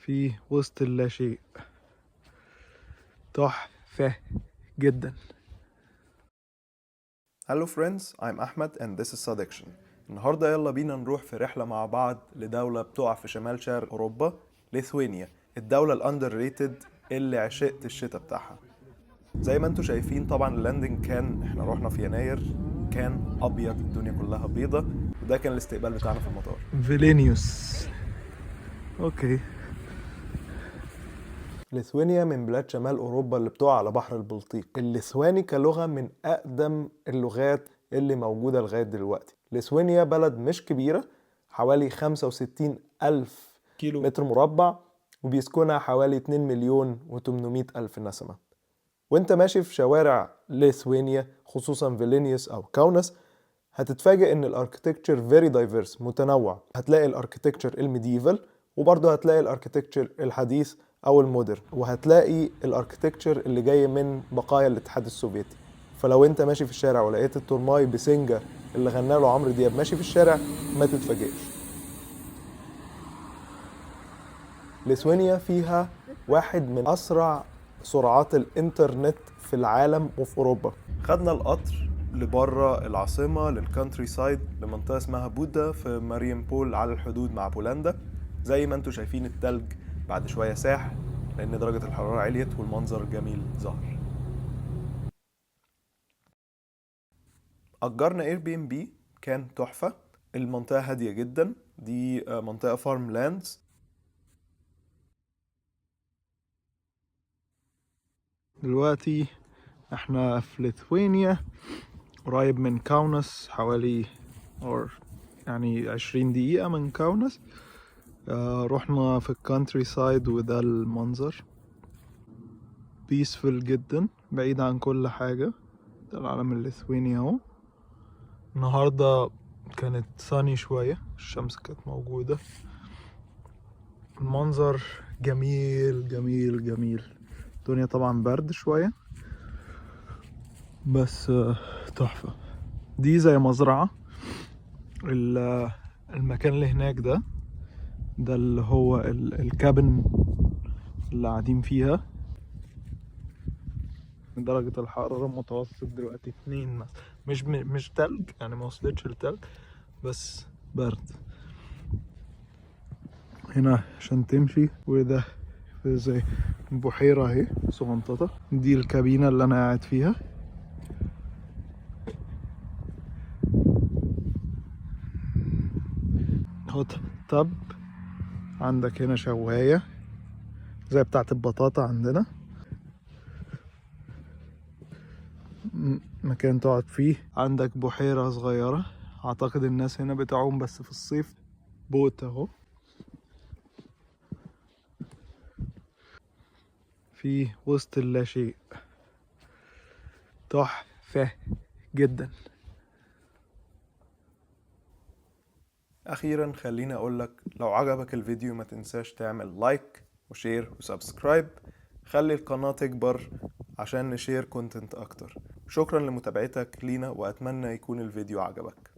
في وسط اللاشيء، تحفة جدا. Hello friends, I'm Ahmed and this is Sadiction. النهاردة يلا بينا نروح في رحلة مع بعض لدولة بتقع في شمال شرق أوروبا، ليثوانيا، الدولة الأندر ريتد اللي عشقت الشتاء بتاعها. زي ما انتوا شايفين طبعا اللاندنج احنا رحنا في يناير، كان أبيض، الدنيا كلها بيضة، وده كان الاستقبال بتاعنا في المطار. فيلينيوس. اوكي. ليثوانيا من بلاد شمال أوروبا اللي بتقع على بحر البلطيق. الليثواني كلغة من أقدم اللغات اللي موجودة لغاية دلوقتي. ليثوانيا بلد مش كبيرة، حوالي 65 ألف كيلو متر مربع، وبيسكنها حوالي 2 مليون و800 ألف نسمة. وانت ماشي في شوارع ليثوانيا خصوصا فيلينيوس أو كاوناس، هتتفاجئ ان الاركتكتشر فيري دايفيرس، متنوع. هتلاقي الاركتكتشر الميديفال، وبرضه هتلاقي الاركتكتشر الحديث او المودرن، وهتلاقي الاركتكتشر اللي جاي من بقايا الاتحاد السوفيتي. فلو انت ماشي في الشارع ولقيت التورماي بسنجة اللي غنى له عمرو دياب ماشي في الشارع، ما تتفاجئش. ليثوانيا فيها واحد من اسرع سرعات الانترنت في العالم وفي اوروبا. خدنا القطر لبره العاصمة للكانتري سايد، لمنطقة اسمها بودا في ماريامبول على الحدود مع بولندا. زي ما انتوا شايفين التلج بعد شوية ساح لأن درجة الحرارة عليت والمنظر جميل ظهر. أجرنا اير بي ام بي، كان تحفة. المنطقة هادية جدا، دي منطقة فارم لاندز. دلوقتي احنا في ليثوانيا قريب من كاوناس، حوالي يعني 20 دقيقة من كاوناس. رحنا في الكانتري سايد وده المنظر بيسفل جدا بعيد عن كل حاجة. ده العالم الليثواني اهو. النهاردة كانت صاني شوية، الشمس كانت موجودة. المنظر جميل جميل جميل. الدنيا طبعا برد شوية بس تحفة. دي زي مزرعة. المكان اللي هناك ده اللي هو الكابن اللي قاعدين فيها. درجة الحرارة متوسط دلوقتي 2 مثلا، مش تلج يعني، ما وصلتش لتلج بس برد. هنا عشان تمشي، وده زي بحيرة اهي صغنططة. دي الكابينة اللي انا قاعد فيها. هوت تب. عندك هنا شواية زي بتاعة البطاطا عندنا، مكان تقعد فيه. عندك بحيرة صغيرة، اعتقد الناس هنا بتعوم بس في الصيف. بوت اهو في وسط اللاشيء، تحفة جدا. أخيرا خليني أقولك، لو عجبك الفيديو ما تنساش تعمل لايك وشير وسبسكرايب. خلي القناة تكبر عشان نشير كونتنت أكتر. شكرا لمتابعتك لينا، وأتمنى يكون الفيديو عجبك.